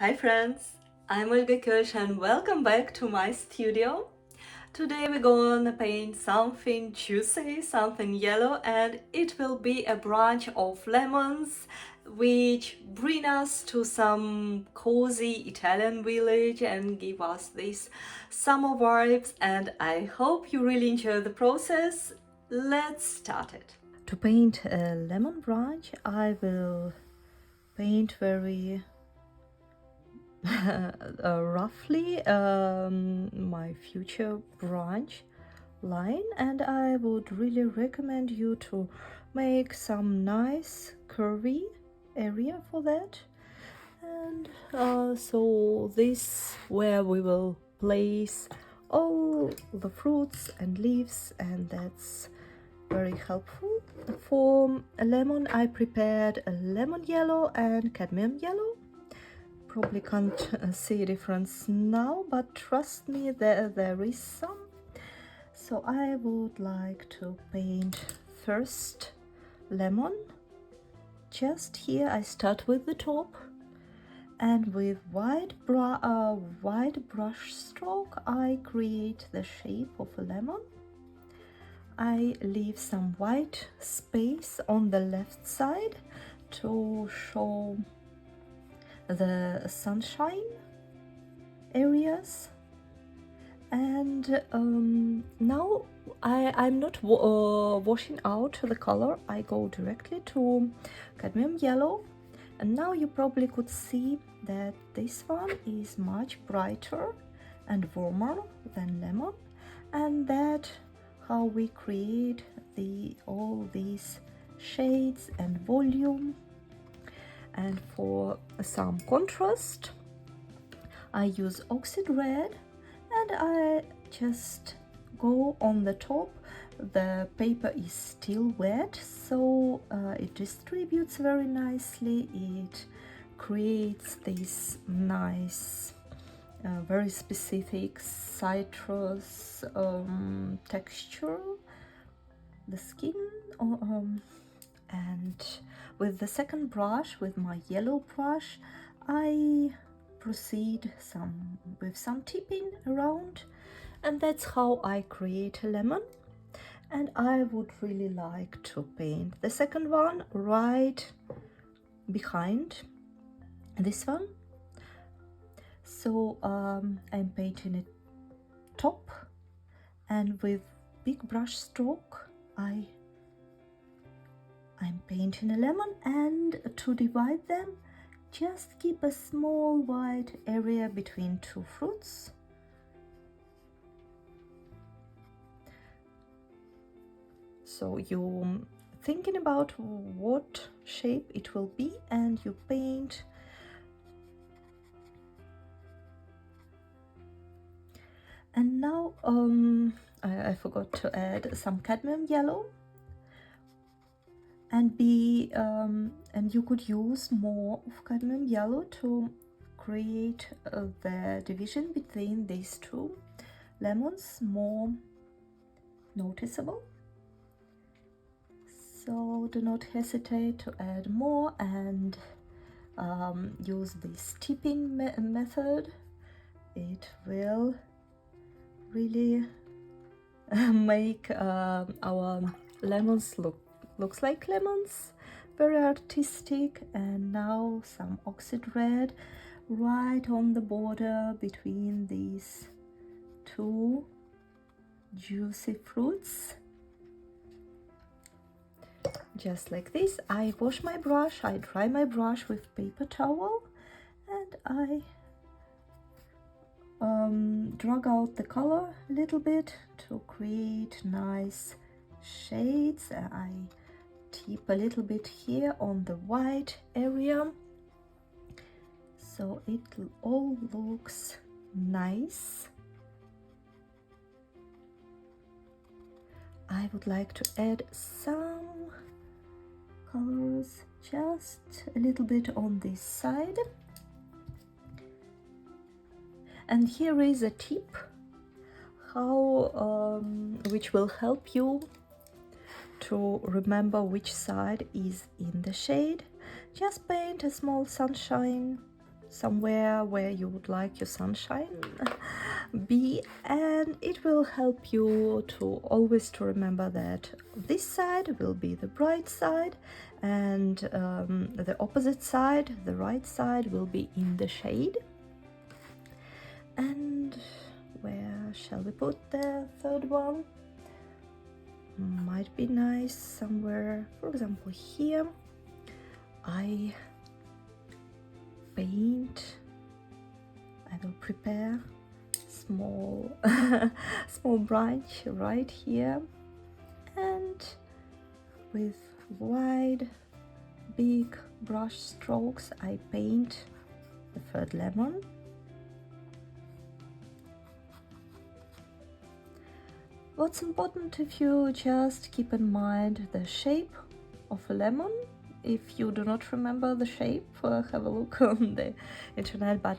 Hi friends, I'm Olga Koelsch and welcome back to my studio. Today we're gonna paint something juicy, something yellow, and it will be a branch of lemons which bring us to some cozy Italian village and give us these summer vibes, and I hope you really enjoy the process. Let's start it. To paint a lemon branch, I will paint very roughly my future branch line, and I would really recommend you to make some nice curvy area for that. And so this where we will place all the fruits and leaves, and that's very helpful. For a lemon, I prepared a lemon yellow and cadmium yellow. Probably can't see a difference now, but trust me, there is some. So I would like to paint first lemon. Just here I start with the top, and with white brush stroke I create the shape of a lemon. I leave some white space on the left side to show the sunshine areas. And now I'm not washing out the color. I go directly to cadmium yellow, and now you probably could see that this one is much brighter and warmer than lemon, and that how we create all these shades and volume. And for some contrast, I use Oxide red, and I just go on the top. The paper is still wet, so it distributes very nicely. It creates this nice, very specific citrus texture, the skin. And with the second brush, with my yellow brush, I proceed with some tipping around, and that's how I create a lemon. And I would really like to paint the second one right behind this one. So I'm painting it top, and with big brush stroke I'm painting a lemon, and to divide them, just keep a small white area between two fruits. So you're thinking about what shape it will be, and you paint. And now I forgot to add some cadmium yellow. And you could use more of cadmium yellow to create the division between these two lemons more noticeable. So do not hesitate to add more, and use this tipping method. It will really make our lemons looks like lemons, very artistic. And now some Oxide red right on the border between these two juicy fruits, just like this. I wash my brush, I dry my brush with paper towel, and I drag out the color a little bit to create nice shades. I tip a little bit here on the white area, so it all looks nice. I would like to add some colors just a little bit on this side. And here is a tip which will help you to remember which side is in the shade. Just paint a small sunshine somewhere where you would like your sunshine be, and it will help you to always to remember that this side will be the bright side, and the opposite side, the right side, will be in the shade. And where shall we put the third one? Might be nice somewhere, for example here. I will prepare small small branch right here, and with wide big brush strokes I paint the third lemon. What's important, if you just keep in mind the shape of a lemon. If you do not remember the shape, have a look on the internet, but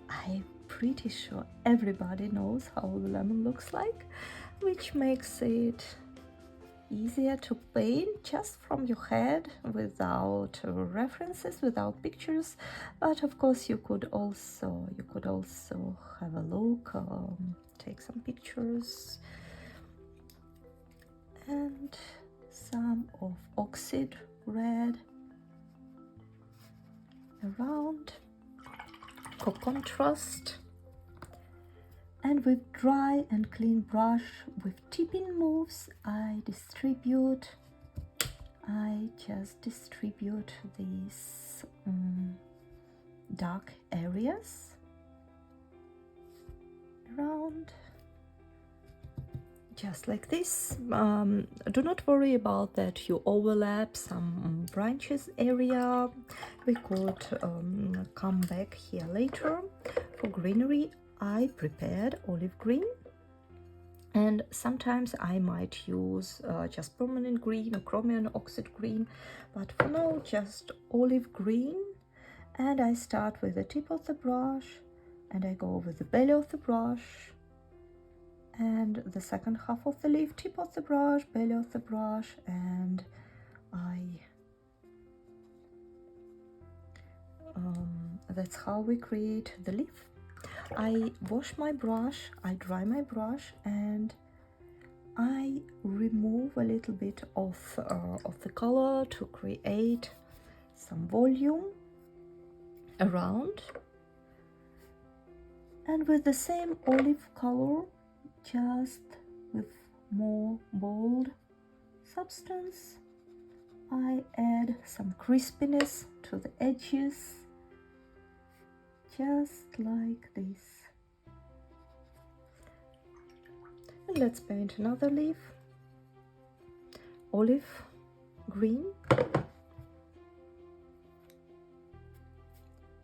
I'm pretty sure everybody knows how the lemon looks like, which makes it easier to paint just from your head without references, without pictures. But of course you could also have a look, take some pictures, and some of Oxide red around for contrast. And with dry and clean brush, with tipping moves, I just distribute these dark areas around, just like this. Do not worry about that you overlap some branches area. We could come back here later. For greenery, I prepared olive green, and sometimes I might use just permanent green or Chromium Oxide green, but for now just olive green. And I start with the tip of the brush, and I go over the belly of the brush, and the second half of the leaf, tip of the brush, belly of the brush, and that's how we create the leaf. I wash my brush, I dry my brush, and I remove a little bit of the color to create some volume around. And with the same olive color, just with more bold substance, I add some crispiness to the edges, just like this. And let's paint another leaf, olive green,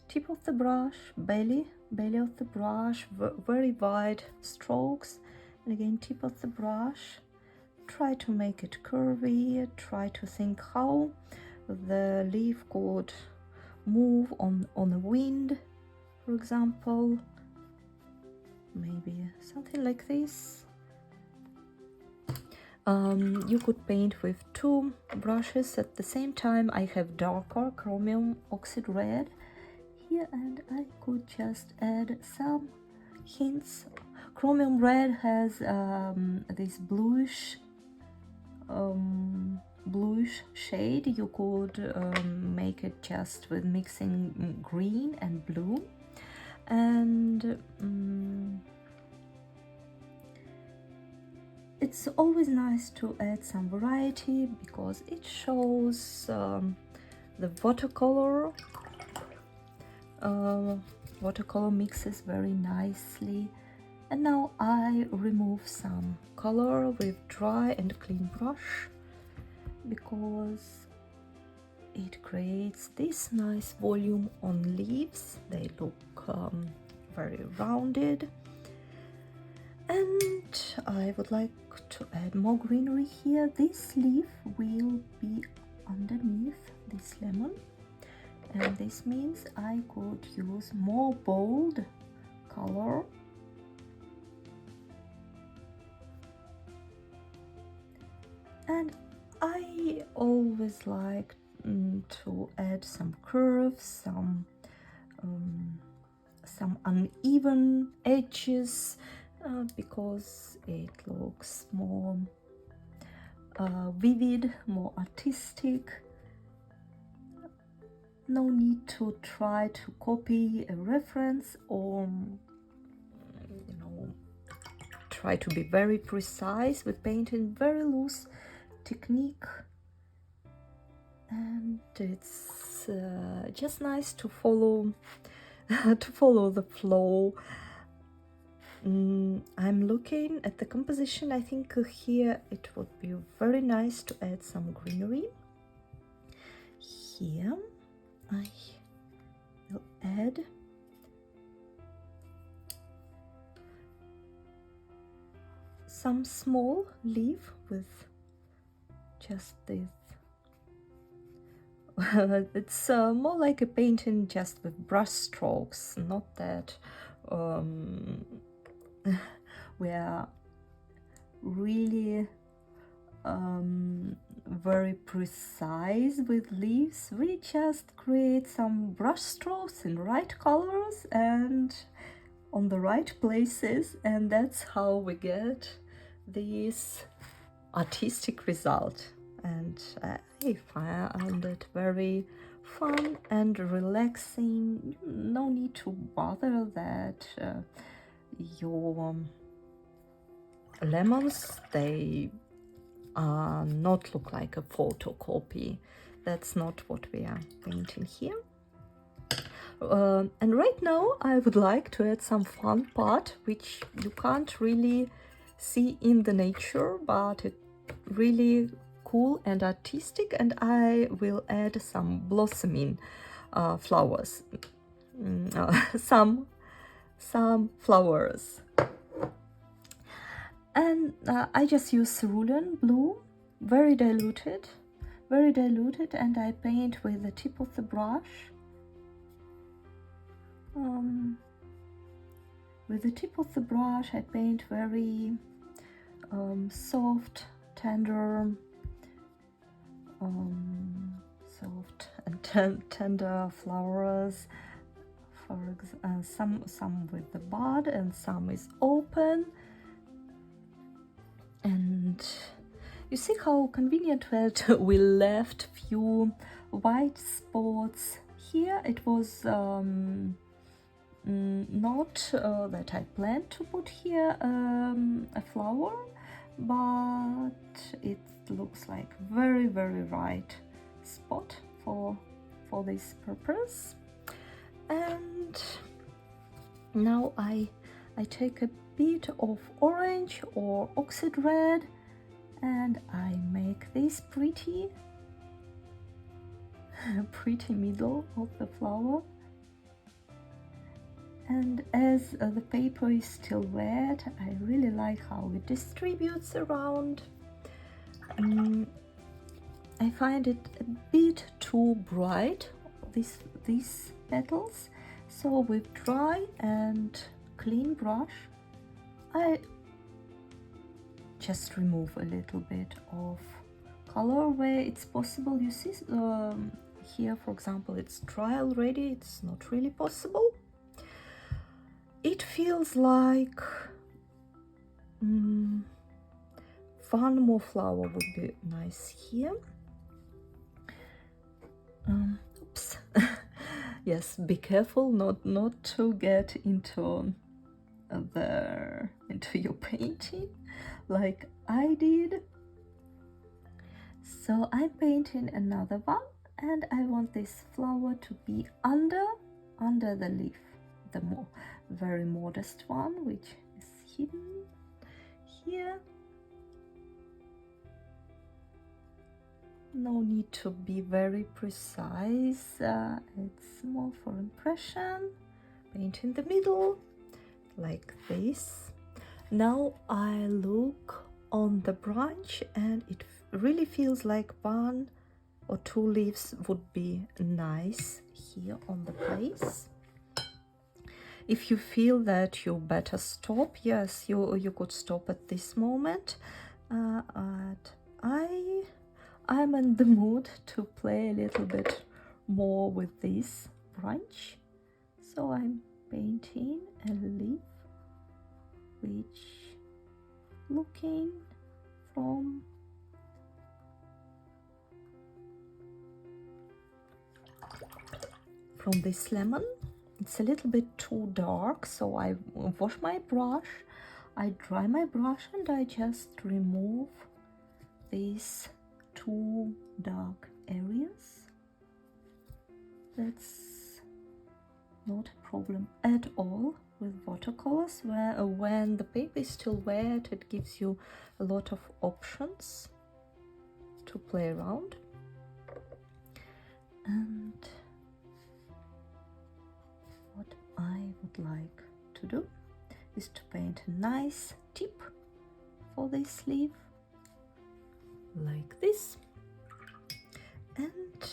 tip of the brush, belly of the brush, very wide strokes, and again tip of the brush. Try to make it curvy, try to think how the leaf could move on the wind, for example, maybe something like this. You could paint with two brushes at the same time. I have darker Chromium Oxide red here, and I could just add some hints. Chromium red has this bluish shade. You could make it just with mixing green and blue, and it's always nice to add some variety because it shows the watercolor mixes very nicely. And now I remove some color with dry and clean brush because it creates this nice volume on leaves. They look very rounded. And I would like to add more greenery here. This leaf will be underneath this lemon, and this means I could use more bold color. And I always like to add some curves, some some uneven edges because it looks more vivid, more artistic. No need to try to copy a reference or, you know, try to be very precise. We paint in very loose technique, and it's just nice to follow to follow the flow. I'm looking at the composition. I think here it would be very nice to add some greenery. Here I will add some small leaf with just this. It's more like a painting just with brush strokes, not that we are really very precise with leaves. We just create some brush strokes in right colors and on the right places, and that's how we get this artistic result. And I found it very fun and relaxing. No need to bother that your lemons, they not look like a photocopy. That's not what we are painting here. And right now I would like to add some fun part which you can't really see in the nature, but it really cool and artistic, and I will add some blossoming flowers, some flowers. And I just use cerulean blue, very diluted, and I paint with the tip of the brush. With the tip of the brush I paint very soft, tender, tender flowers. Some with the bud and some is open. And you see how convenient that we left few white spots here. It was not that I planned to put here a flower, but it looks like very right spot for this purpose. And now I take a bit of orange or oxide red and I make this pretty middle of the flower. And as the paper is still wet, I really like how it distributes around. I find it a bit too bright, these petals, so with dry and clean brush I just remove a little bit of color where it's possible. You see here, for example, it's dry already, it's not really possible. It feels like one more flower would be nice here. Oops. Yes, be careful not to get into your painting like I did. So I'm painting another one, and I want this flower to be under the leaf, the very modest one which is hidden here. No need to be very precise, it's more for impression. Paint in the middle like this. Now I look on the branch and it really feels like one or two leaves would be nice here on the place. If you feel that you better stop, yes, you could stop at this moment. But I'm in the mood to play a little bit more with this branch. So I'm painting a leaf which looking from this lemon. It's a little bit too dark, so I wash my brush, I dry my brush, and I just remove these two dark areas. That's not a problem at all with watercolors, where when the paper is still wet, it gives you a lot of options to play around. And what I would like to do is to paint a nice tip for this leaf, like this. And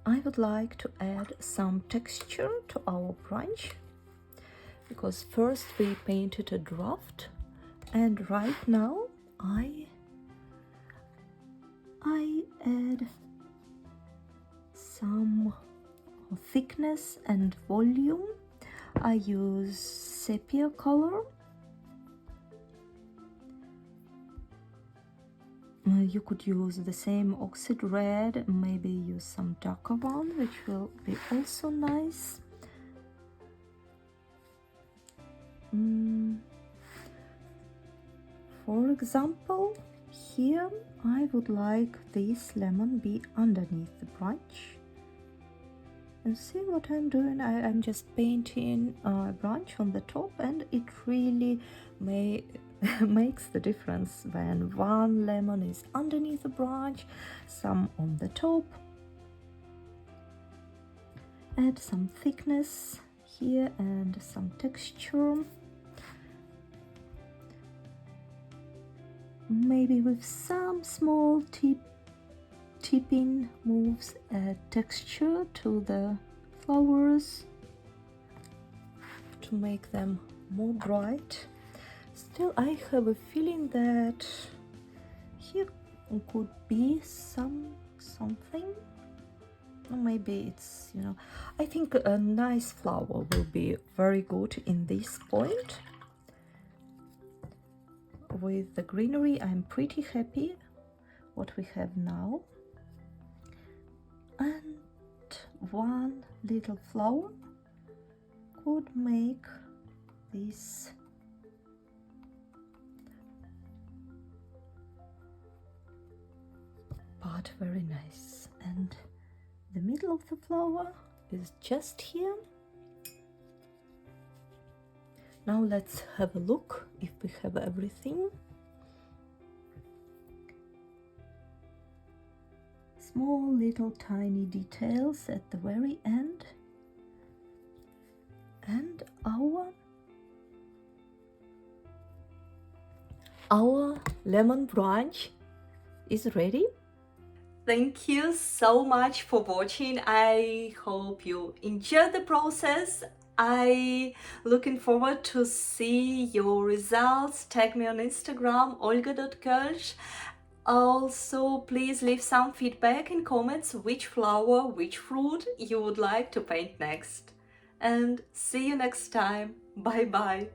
I would like to add some texture to our brunch, because first we painted a draft, and right now I add some thickness and volume. I use sepia color. You could use the same Oxide red, maybe use some darker one, which will be also nice. For example, here I would like this lemon be underneath the branch. And see what I'm doing? I'm just painting a branch on the top, and it really makes the difference when one lemon is underneath the branch, some on the top. Add some thickness here and some texture. Maybe with some small tipping moves add texture to the flowers to make them more bright. Still, I have a feeling that here could be something. Or maybe it's, you know, I think a nice flower will be very good in this point. With the greenery, I'm pretty happy what we have now. And one little flower could make this part very nice. And the middle of the flower is just here. Now let's have a look if we have everything. Small little tiny details at the very end, and our lemon branch is ready. Thank you so much for watching. I hope you enjoyed the process. I looking forward to see your results. Tag me on Instagram, olga.koelsch. Also, please leave some feedback in comments which flower, which fruit you would like to paint next. And see you next time. Bye bye.